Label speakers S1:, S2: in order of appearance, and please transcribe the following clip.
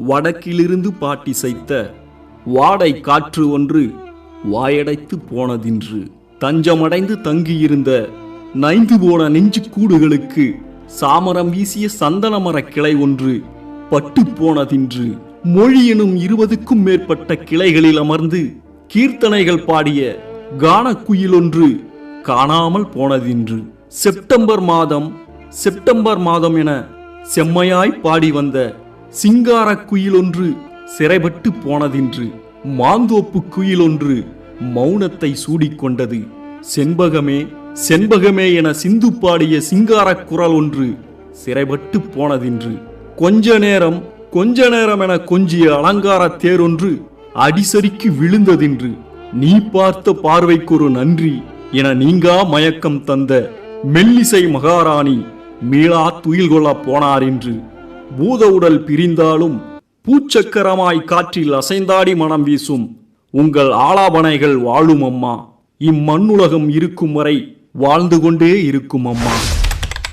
S1: வடக்கிலிருந்து பாட்டிசைத்த வாடை காற்று ஒன்று வாயடைத்து போனதின்று. தஞ்சமடைந்து தங்கியிருந்த நைந்து போன நெஞ்சு கூடுகளுக்கு சாமரம் வீசிய சந்தனமர கிளை ஒன்று பட்டு போனதின்று. மொழி எனும் 20க்கும் மேற்பட்ட கிளைகளில் அமர்ந்து கீர்த்தனைகள் பாடிய கானக்குயில் ஒன்று காணாமல் போனதின்று. செப்டம்பர் மாதம் என செம்மையாய் பாடி வந்த சிங்கார குயில் ஒன்று சிறைபட்டு போனதின்று. மாந்தோப்பு குயில் ஒன்று மௌனத்தை சூடிக்கொண்டது. செண்பகமே என சிந்து பாடிய சிங்கார குரல் ஒன்று சிறைபட்டு போனதின்று. கொஞ்ச நேரம் என கொஞ்சிய அலங்கார தேரொன்று அடிசரிக்கு விழுந்ததின்று. நீ பார்த்த பார்வைக்கொரு நன்றி என நீங்கா மயக்கம் தந்த மெல்லிசை மகாராணி மீளா துயில் கொள்ள போனார் என்று. பூத உடல் பிரிந்தாலும் பூச்சக்கரமாய் காற்றில் அசைந்தாடி மனம் வீசும் உங்கள் ஆலாபனைகள் வாழும் அம்மா. இம்மண்ணுலகம் இருக்கும் வரை வாழ்ந்து கொண்டே இருக்கும் அம்மா.